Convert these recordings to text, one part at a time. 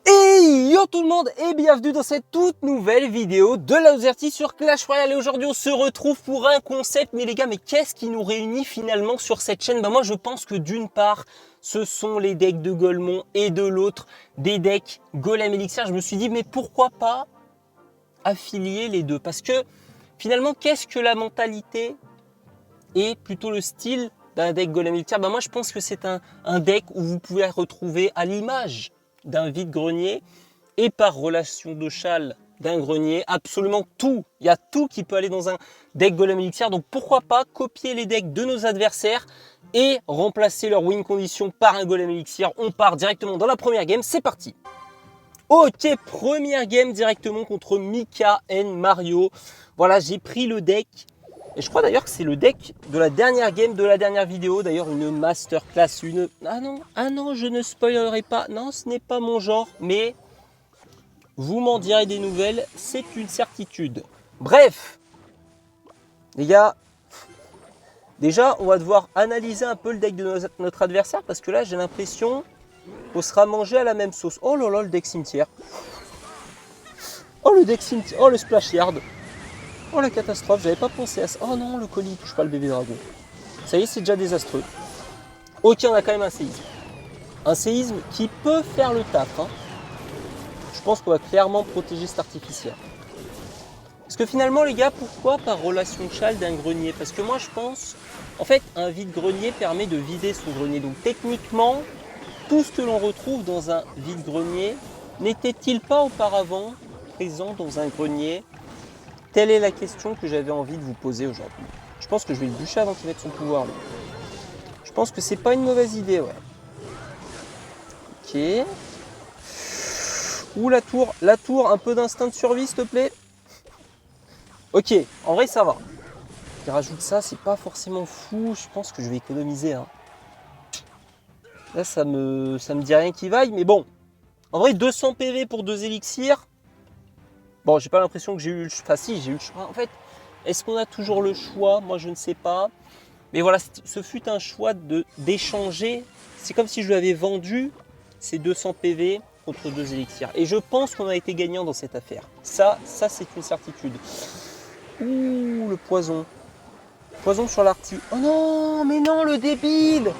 Et yo tout le monde et bienvenue dans cette toute nouvelle vidéo de Laozerty sur Clash Royale. Et aujourd'hui on se retrouve pour un concept. Mais les gars, mais qu'est-ce qui nous réunit finalement sur cette chaîne? Moi je pense que d'une part ce sont les decks de Golemon et de l'autre des decks Golem Elixir. Je me suis dit mais pourquoi pas affilier les deux? Parce que finalement qu'est-ce que la mentalité et plutôt le style d'un deck Golem Elixir? Moi je pense que c'est un deck où vous pouvez retrouver à l'image d'un vide-grenier et par relation de châle d'un grenier, absolument tout. Il y a tout qui peut aller dans un deck Golem Elixir. Donc pourquoi pas copier les decks de nos adversaires et remplacer leur win condition par un Golem Elixir. On part directement dans la première game, c'est parti. Ok, première game directement contre Mika et Mario. Voilà, j'ai pris le deck. Et je crois d'ailleurs que c'est le deck de la dernière game de la dernière vidéo. D'ailleurs, une masterclass, une... Ah non, je ne spoilerai pas. Non, ce n'est pas mon genre. Mais vous m'en direz des nouvelles, c'est une certitude. Bref, les gars, déjà, on va devoir analyser un peu le deck de notre adversaire. Parce que là, j'ai l'impression qu'on sera mangé à la même sauce. Oh là là, le deck cimetière. Oh, le deck cimetière. Oh, le splash yard. Oh la catastrophe, j'avais pas pensé à ça. Oh non, le colis touche pas le bébé dragon. Ça y est, c'est déjà désastreux. Ok, on a quand même un séisme. Un séisme qui peut faire le taf. Je pense qu'on va clairement protéger cet artificiel. Parce que finalement, les gars, pourquoi par relation de châle d'un grenier? Parce que moi, je pense, en fait, un vide-grenier permet de vider son grenier. Donc techniquement, tout ce que l'on retrouve dans un vide-grenier n'était-il pas auparavant présent dans un grenier? Telle est la question que j'avais envie de vous poser aujourd'hui. Je pense que je vais le bûcher avant qu'il mette son pouvoir. Là. Je pense que c'est pas une mauvaise idée, ouais. Ok. Ouh, la tour, un peu d'instinct de survie, s'il te plaît. Ok, en vrai, ça va. Il rajoute ça, c'est pas forcément fou. Je pense que je vais économiser. Là, ça me dit rien qui vaille, mais bon. En vrai, 200 PV pour 2 élixirs. Bon, j'ai pas l'impression que j'ai eu le choix. Enfin, si, j'ai eu le choix. En fait, est-ce qu'on a toujours le choix? Moi, je ne sais pas. Mais voilà, ce fut un choix d'échanger. C'est comme si je lui avais vendu ces 200 PV contre 2 élixirs. Et je pense qu'on a été gagnant dans cette affaire. Ça c'est une certitude. Ouh, le poison. Poison sur l'arti. Oh non, mais non, le débile.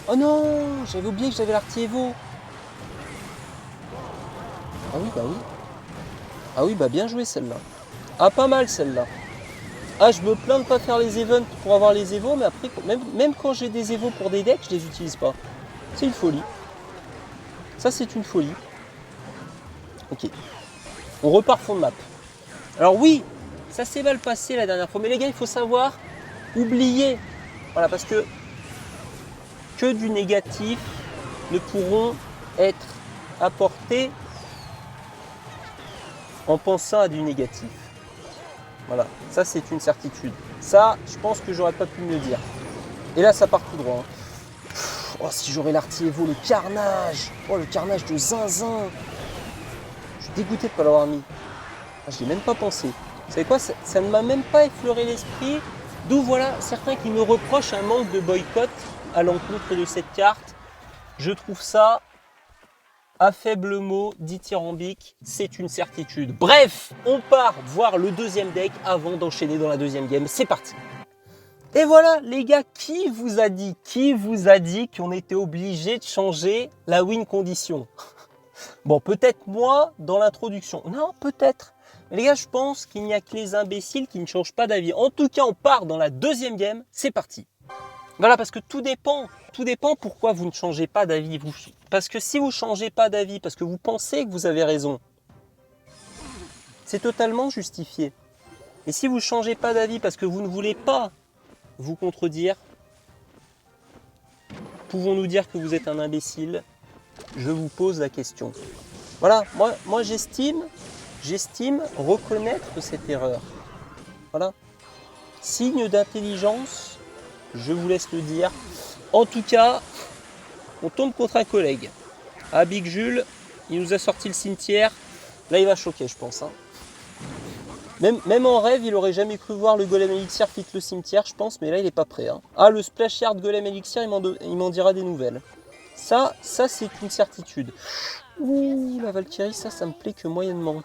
Oh non, j'avais oublié que j'avais l'arti Evo. Ah oui, bah oui. Ah oui, bah bien joué celle-là. Ah, pas mal celle-là. Ah, je me plains de ne pas faire les events pour avoir les evos, mais après, même quand j'ai des evos pour des decks, je les utilise pas. C'est une folie. Ça, c'est une folie. Ok. On repart fond de map. Alors oui, ça s'est mal passé la dernière fois, mais les gars, il faut savoir oublier. Voilà, parce que du négatif ne pourront être apportés en pensant à du négatif. Voilà, ça c'est une certitude. Ça, je pense que j'aurais pas pu me le dire. Et là, ça part tout droit. Oh, si j'aurais l'arti Evo, le carnage. Oh, le carnage de zinzin. Je suis dégoûté de ne pas l'avoir mis. Ah, je n'y ai même pas pensé. Vous savez quoi, ça ne m'a même pas effleuré l'esprit. D'où voilà certains qui me reprochent un manque de boycott à l'encontre de cette carte. Je trouve ça, à faible mot, dithyrambique, c'est une certitude. Bref, on part voir le deuxième deck avant d'enchaîner dans la deuxième game. C'est parti. Et voilà les gars, qui vous a dit qu'on était obligé de changer la win condition? Bon, peut-être moi dans l'introduction. Non, peut-être. Mais les gars, je pense qu'il n'y a que les imbéciles qui ne changent pas d'avis. En tout cas, on part dans la deuxième game. C'est parti. Voilà, parce que tout dépend pourquoi vous ne changez pas d'avis. Parce que si vous ne changez pas d'avis, parce que vous pensez que vous avez raison, c'est totalement justifié. Et si vous ne changez pas d'avis parce que vous ne voulez pas vous contredire, pouvons-nous dire que vous êtes un imbécile? Je vous pose la question. Voilà, moi j'estime reconnaître cette erreur. Voilà. Signe d'intelligence, je vous laisse le dire. En tout cas, on tombe contre un collègue. Ah, Big Jules, il nous a sorti le cimetière. Là, il va choquer, je pense. Même en rêve, il aurait jamais cru voir le Golem Elixir fit le cimetière, je pense, mais là, il n'est pas prêt. Ah, le Splash Yard Golem Elixir, il m'en dira des nouvelles. Ça c'est une certitude. Ouh, la Valkyrie, ça me plaît que moyennement.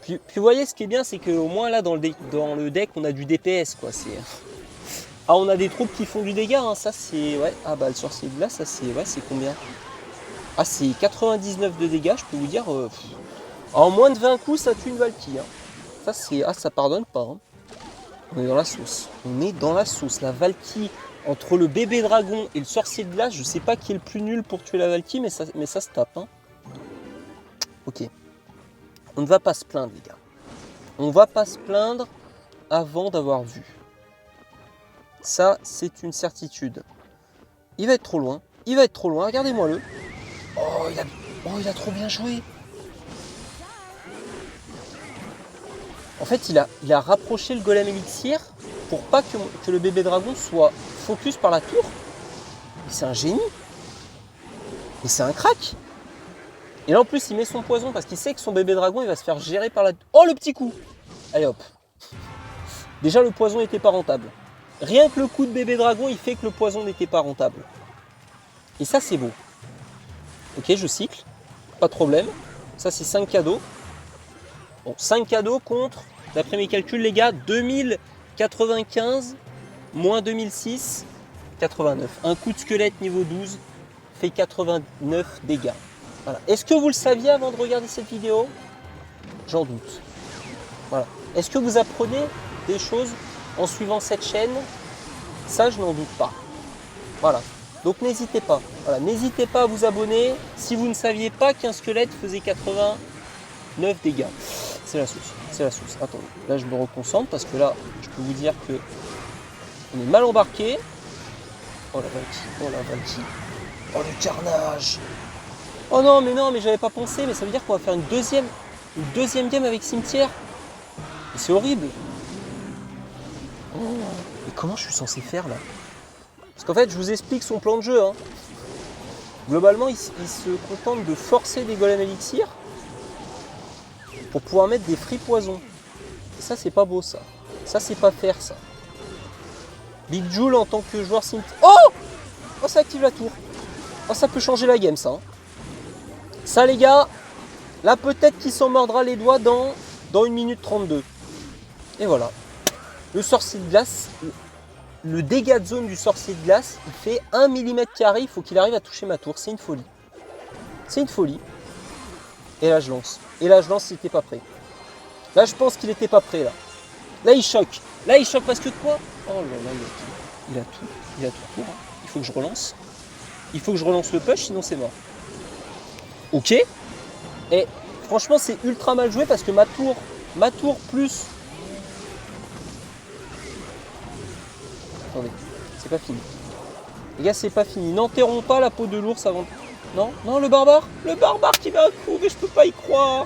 Puis vous voyez, ce qui est bien, c'est qu'au moins là, dans le deck, on a du DPS, quoi. Ah, on a des troupes qui font du dégât, hein. Ça c'est... Ouais, ah bah le sorcier de glace, ça c'est... Ouais, c'est combien? Ah, c'est 99 de dégâts, je peux vous dire... En moins de 20 coups, ça tue une Valkyrie, hein. Ça c'est... Ah, ça pardonne pas, hein. On est dans la sauce. On est dans la sauce. La Valkyrie, entre le bébé dragon et le sorcier de glace, je sais pas qui est le plus nul pour tuer la Valkyrie, mais ça se tape, hein. Ok. On ne va pas se plaindre, les gars. On va pas se plaindre avant d'avoir vu. Ça, c'est une certitude. Il va être trop loin. Il va être trop loin. Regardez-moi-le. Oh, il a trop bien joué. En fait, il a rapproché le golem élixir pour pas que le bébé dragon soit focus par la tour. C'est un génie. Et c'est un crack. Et là, en plus, il met son poison parce qu'il sait que son bébé dragon, il va se faire gérer par la... Oh, le petit coup. Allez, hop. Déjà, le poison n'était pas rentable. Rien que le coup de bébé dragon, il fait que le poison n'était pas rentable. Et ça, c'est beau. Ok, je cycle. Pas de problème. Ça, c'est 5 cadeaux. Bon, 5 cadeaux contre, d'après mes calculs, les gars, 2095 moins 2006, 89. Un coup de squelette niveau 12 fait 89 dégâts. Voilà. Est-ce que vous le saviez avant de regarder cette vidéo? J'en doute. Voilà. Est-ce que vous apprenez des choses en suivant cette chaîne? Ça, je n'en doute pas. Voilà. Donc n'hésitez pas. Voilà. N'hésitez pas à vous abonner si vous ne saviez pas qu'un squelette faisait 89 dégâts. C'est la sauce. C'est la sauce. Attendez. Là, je me reconcentre parce que là, je peux vous dire que on est mal embarqué. Oh la Valkyrie. Oh la Valkyrie. Oh le carnage. Oh non, mais j'avais pas pensé. Mais ça veut dire qu'on va faire une deuxième game avec cimetière. C'est horrible. Oh. Et comment je suis censé faire là? Parce qu'en fait, je vous explique son plan de jeu, hein. Globalement, il se contente de forcer des golems élixir pour pouvoir mettre des free poisons. Et ça, c'est pas beau, ça. Ça, c'est pas faire, ça. Big Joule en tant que joueur cimetière. Oh! Oh, ça active la tour. Oh, ça peut changer la game, ça, hein. Ça, les gars, là, peut-être qu'il s'en mordra les doigts dans 1 minute 32. Et voilà. Le sorcier de glace, le dégât de zone du sorcier de glace, il fait 1 mm². Il faut qu'il arrive à toucher ma tour. C'est une folie. C'est une folie. Et là, je lance. Et là, je lance s'il n'était pas prêt. Là, je pense qu'il n'était pas prêt, là. Là, il choque. Là, il choque parce que quoi? Oh là là, il a tout. Il a tout pour. Hein. Il faut que je relance. Il faut que je relance le push, sinon c'est mort. Ok. Et franchement, c'est ultra mal joué parce que ma tour plus... Attendez, c'est pas fini. Les gars, c'est pas fini. N'enterrons pas la peau de l'ours avant... Non, non, le barbare qui met un coup, mais je peux pas y croire.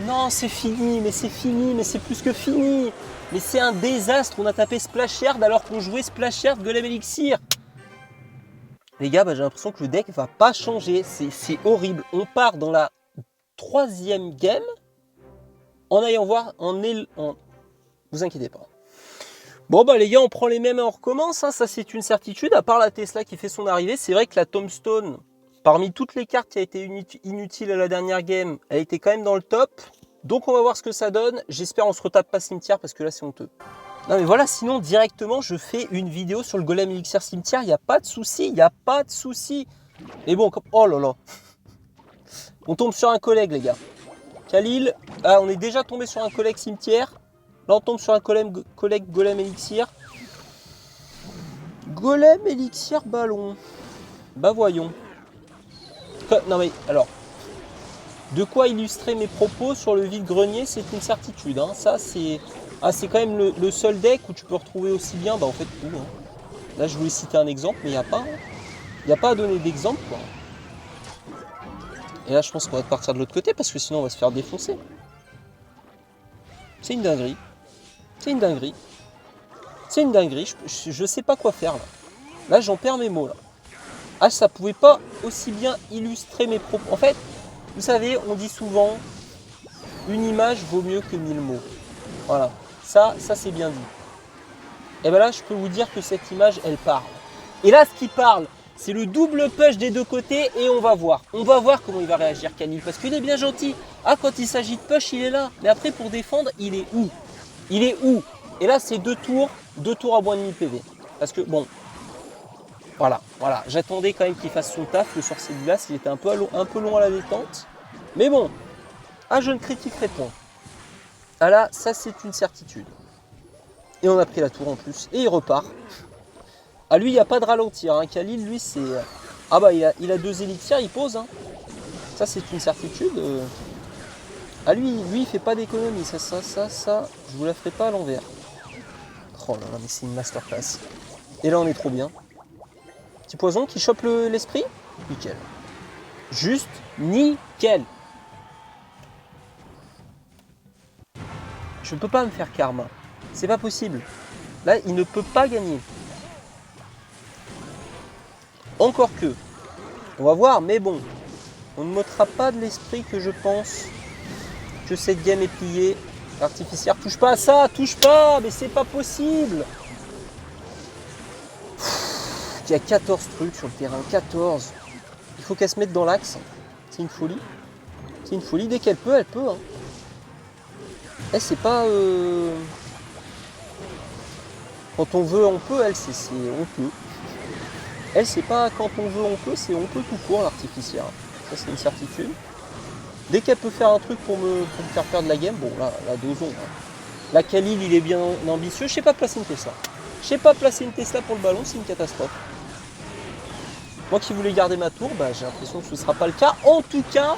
Non, c'est fini, mais c'est plus que fini. Mais c'est un désastre, on a tapé Splashard alors qu'on jouait Splashard Golem Elixir. Les gars, j'ai l'impression que le deck va pas changer, c'est horrible. On part dans la 3e game en allant voir, Vous inquiétez pas. Bon les gars, on prend les mêmes et on recommence, hein. Ça c'est une certitude, à part la Tesla qui fait son arrivée. C'est vrai que la Tombstone, parmi toutes les cartes qui a été inutile à la dernière game, elle était quand même dans le top. Donc on va voir ce que ça donne. J'espère on se retape pas cimetière parce que là c'est honteux. Non mais voilà, sinon directement je fais une vidéo sur le golem élixir cimetière, il n'y a pas de souci, il n'y a pas de souci. Mais bon, oh là là. On tombe sur un collègue les gars. Khalil, ah, on est déjà tombé sur un collègue cimetière. Là on tombe sur un collègue golem élixir. Golem élixir ballon. Bah voyons. Non mais alors, de quoi illustrer mes propos sur le vide-grenier, c'est une certitude. Hein. Ça c'est... Ah, c'est quand même le seul deck où tu peux retrouver aussi bien, en fait tout. Hein. Là je voulais citer un exemple, mais il n'y a pas. Hein. Il n'y a pas à donner d'exemple quoi. Et là je pense qu'on va partir de l'autre côté parce que sinon on va se faire défoncer. C'est une dinguerie. C'est une dinguerie. C'est une dinguerie. Je sais pas quoi faire là. Là j'en perds mes mots là. Ah, ça pouvait pas aussi bien illustrer mes propos. En fait, vous savez, on dit souvent une image vaut mieux que 1000 mots. Voilà. Ça c'est bien dit. Et bien là, je peux vous dire que cette image, elle parle. Et là, ce qui parle, C'est le double push des deux côtés et on va voir. On va voir comment il va réagir Khalil parce qu'il est bien gentil. Ah, quand il s'agit de push, il est là. Mais après, pour défendre, il est où? Il est où? Et là, c'est deux tours à moins de 1000 PV. Parce que, bon, voilà. J'attendais quand même qu'il fasse son taf, le sorcier de glace. Il était un peu long à la détente. Mais bon, ah, je ne critiquerai point. Ah là, ça, c'est une certitude. Et on a pris la tour en plus. Et il repart. Ah, lui, il n'y a pas de ralentir. Hein. Khalil, lui, c'est... Ah bah, il a 2 élixirs, il pose. Hein. Ça, c'est une certitude. Ah, lui, il fait pas d'économie. Ça, je vous la ferai pas à l'envers. Oh là là, mais c'est une masterclass. Et là, on est trop bien. Petit poison qui chope l'esprit. Nickel. Juste nickel. Je ne peux pas me faire karma. C'est pas possible. Là, il ne peut pas gagner. Encore que. On va voir, mais bon. On ne m'ôtera pas de l'esprit que je pense que cette game est pliée. Artificière, touche pas à ça, touche pas, mais c'est pas possible. Il y a 14 trucs sur le terrain, 14. Il faut qu'elle se mette dans l'axe. C'est une folie. C'est une folie. Dès qu'elle peut, elle peut. Hein. Elle, c'est pas... Quand on veut, on peut. Elle, c'est on peut. Elle, c'est pas quand on veut, on peut. C'est on peut tout court, l'artificière. Ça, c'est une certitude. Dès qu'elle peut faire un truc pour me faire perdre la game, bon, là, dosons. Hein. La Khalil, il est bien ambitieux. Je sais pas placer une Tesla. Je sais pas placer une Tesla pour le ballon, c'est une catastrophe. Moi qui voulais garder ma tour, bah, j'ai l'impression que ce ne sera pas le cas. En tout cas,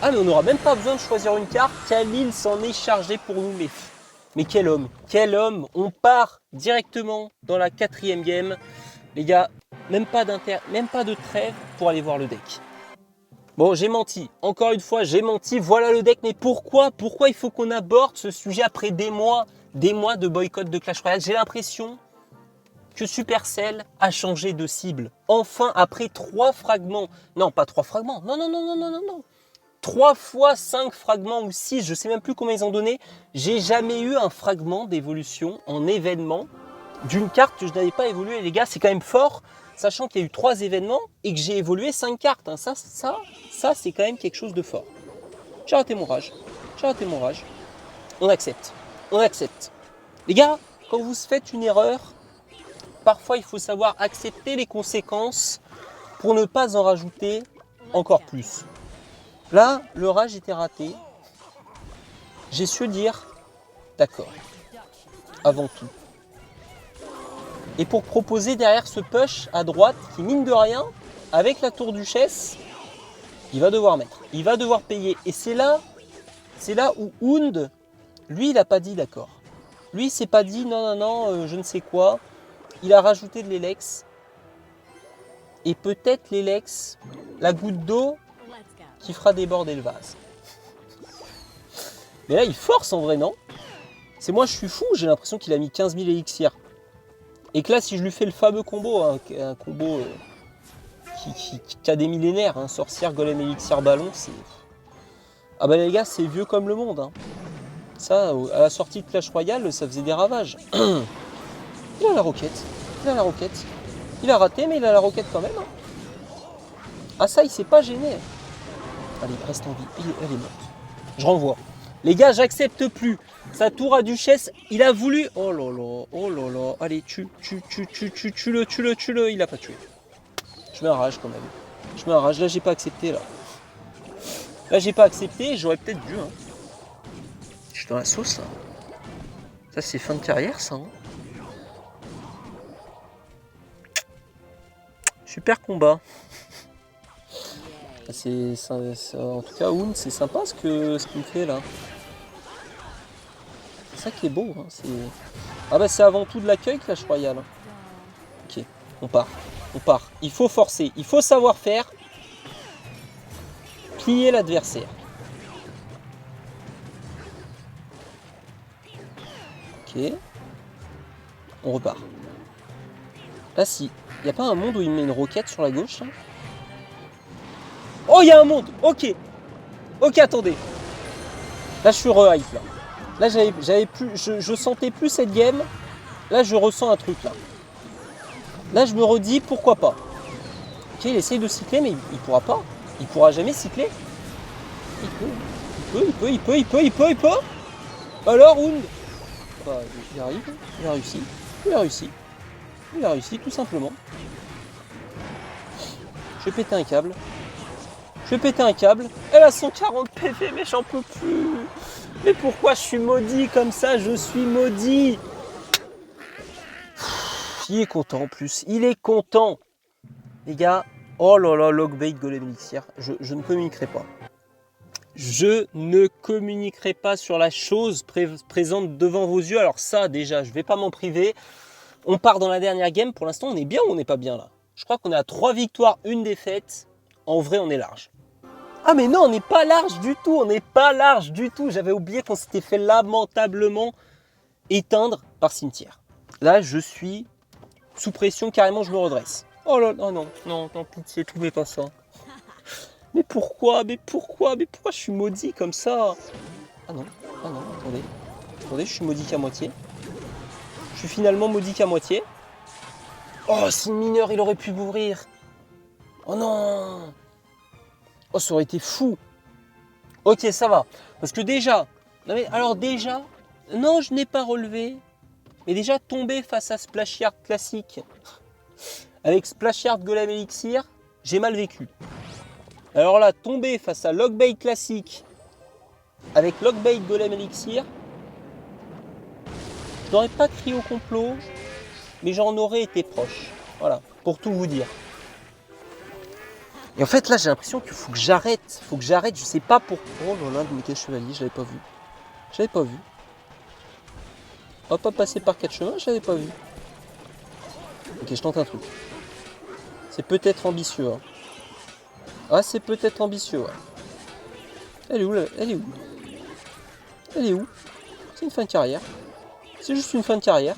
ah mais on n'aura même pas besoin de choisir une carte. Khalil s'en est chargé pour nous. Mais quel homme, quel homme. On part directement dans la 4e game. Les gars, même pas de trêve pour aller voir le deck. Bon, j'ai menti. Encore une fois, j'ai menti. Voilà le deck. Mais pourquoi il faut qu'on aborde ce sujet après des mois de boycott de Clash Royale? J'ai l'impression que Supercell a changé de cible. Enfin, après 3 fragments. Non, pas 3 fragments. Non. 3 fois 5 fragments ou 6, je ne sais même plus combien ils ont donné. J'ai jamais eu un fragment d'évolution en événement d'une carte que je n'avais pas évolué. Les gars, c'est quand même fort. Sachant qu'il y a eu 3 événements et que j'ai évolué 5 cartes. Hein. Ça, c'est quand même quelque chose de fort. J'ai raté mon rage. On accepte. Les gars, quand vous faites une erreur, parfois il faut savoir accepter les conséquences pour ne pas en rajouter encore plus. Là, le rage était raté. J'ai su dire, d'accord, avant tout. Et pour proposer derrière ce push à droite, qui mine de rien, avec la tour duchesse, il va devoir mettre. Il va devoir payer. Et c'est là où Hound, lui, il n'a pas dit d'accord. Lui, il s'est pas dit non, je ne sais quoi. Il a rajouté de l'élex. Et peut-être l'élex, la goutte d'eau qui fera déborder le vase. Mais là, il force en vrai, non? C'est moi, je suis fou. J'ai l'impression qu'il a mis 15 000 élixirs. Et que là, si je lui fais le fameux combo, hein, un combo qui a des millénaires, hein, sorcière, golem, élixir, ballon, c'est... Ah bah les gars, c'est vieux comme le monde. Hein. Ça, à la sortie de Clash Royale, ça faisait des ravages. Il a la roquette. Il a raté, mais il a la roquette quand même. Hein. Ah ça, il s'est pas gêné. Allez, reste en vie. Elle est morte. Je renvoie. Les gars, j'accepte plus. Sa tour à duchesse, il a voulu... Oh là là. Allez, tue-le. Il a pas tué. Je me rage quand même. Là, j'ai pas accepté, là. J'aurais peut-être dû. Hein. Je suis dans la sauce, là. Ça, c'est fin de carrière, ça. Hein. Super combat. En tout cas, Hound, c'est sympa ce qu'il fait, là. C'est ça qui est beau. Hein. Ah bah, c'est avant tout de l'accueil, Clash Royale. Ok, on part. Il faut forcer. Il faut savoir faire. Plier l'adversaire. Ok. On repart. Là, si. Il n'y a pas un monde où il met une roquette sur la gauche là. Oh, il y a un monde. Ok, attendez. Là, je suis re-hype là. Là, j'avais plus, je sentais plus cette game. Là, je ressens un truc là. Là, je me redis pourquoi pas. Ok, il essaye de cycler, mais il pourra pas. Il pourra jamais cycler. Il peut. Alors, Hound. Bah, il arrive, il a réussi, tout simplement. Je vais péter un câble. Elle a 140 PV, mais j'en peux plus. Mais pourquoi je suis maudit comme ça? Je suis maudit. Il est content en plus. Il est content. Les gars, oh là là, Logbait Golem Elixir. Je ne communiquerai pas. Je ne communiquerai pas sur la chose présente devant vos yeux. Alors ça, déjà, je ne vais pas m'en priver. On part dans la dernière game. Pour l'instant, on est bien ou on n'est pas bien là? Je crois qu'on est à 3 victoires, 1 défaite. En vrai, on est large. Ah mais non, on n'est pas large du tout. J'avais oublié qu'on s'était fait lamentablement éteindre par Cimetière. Là, je suis sous pression, carrément, je me redresse. Oh là là, non, pitié, trouvez pas ça. Mais pourquoi je suis maudit comme ça? Ah non, attendez, je suis maudit qu'à moitié. Je suis finalement maudit qu'à moitié. Oh, si le mineur, il aurait pu mourir. Oh non. Oh, ça aurait été fou. Ok, ça va. Parce que déjà, non, je n'ai pas relevé. Mais déjà, tomber face à Splashyard classique, avec Splashyard Golem Elixir, j'ai mal vécu. Alors là, tomber face à Logbait classique, avec Logbait Golem Elixir, je n'aurais pas crié au complot, mais j'en aurais été proche. Voilà, pour tout vous dire. Et en fait, là, j'ai l'impression qu'il faut que j'arrête. Je sais pas pourquoi. Oh là là, le méga chevalier, je l'avais pas vu. On va pas passer par 4 chemins, je l'avais pas vu. Ok, je tente un truc. C'est peut-être ambitieux. Hein. Ah, c'est peut-être ambitieux. Ouais. Elle est où? C'est une fin de carrière. C'est juste une fin de carrière.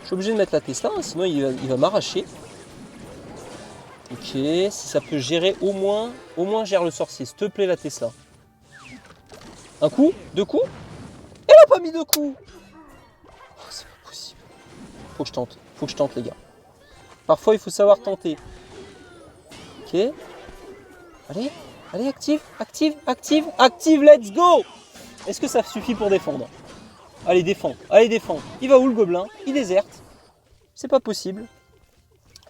Je suis obligé de mettre la Tesla, hein, sinon il va m'arracher. Ok, si ça peut gérer au moins gère le sorcier. S'il te plaît, la Tesla. Un coup? 2 coups? Elle a pas mis 2 coups! Oh, c'est pas possible. Faut que je tente, les gars. Parfois, il faut savoir tenter. Ok. Allez, active, let's go! Est-ce que ça suffit pour défendre? Allez, défends. Il va où le gobelin? Il déserte. C'est pas possible.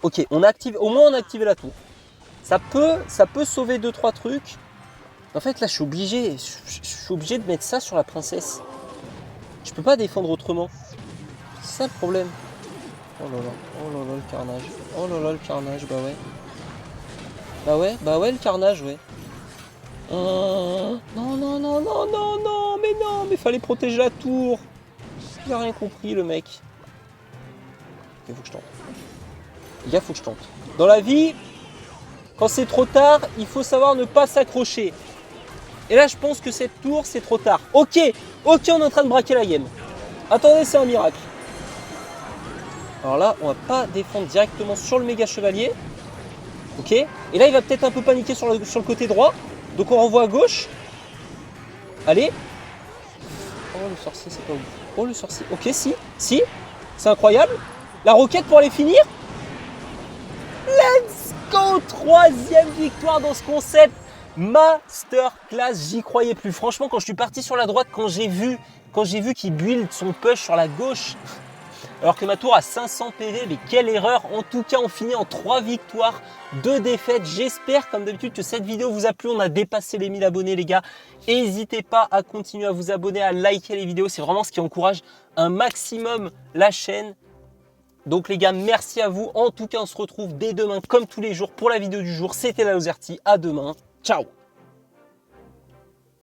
Ok, on a activé la tour. Ça peut sauver 2-3 trucs. En fait, là, je suis obligé de mettre ça sur la princesse. Je peux pas défendre autrement. C'est ça le problème. Oh là là, le carnage. Oh là là, le carnage, bah ouais, le carnage, ouais. Non, mais fallait protéger la tour. Il a rien compris, le mec. Il faut que je tente. Dans la vie, quand c'est trop tard, il faut savoir ne pas s'accrocher. Et là, je pense que cette tour, c'est trop tard. Ok, on est en train de braquer la game. Attendez, c'est un miracle. Alors là, on va pas défendre directement sur le méga chevalier. Ok. Et là, il va peut-être un peu paniquer sur le côté droit. Donc on renvoie à gauche. Allez. Oh, le sorcier, c'est pas ouf. Oh, le sorcier. Ok, si. C'est incroyable. La roquette pour aller finir. Let's go! 3e victoire dans ce concept. Masterclass, j'y croyais plus. Franchement, quand je suis parti sur la droite, quand j'ai vu qu'il build son push sur la gauche, alors que ma tour a 500 PV, mais quelle erreur. En tout cas, on finit en 3 victoires, 2 défaites. J'espère, comme d'habitude, que cette vidéo vous a plu. On a dépassé les 1000 abonnés, les gars. N'hésitez pas à continuer à vous abonner, à liker les vidéos. C'est vraiment ce qui encourage un maximum la chaîne. Donc les gars, merci à vous. En tout cas, on se retrouve dès demain, comme tous les jours, pour la vidéo du jour. C'était la Lozerty. À demain. Ciao!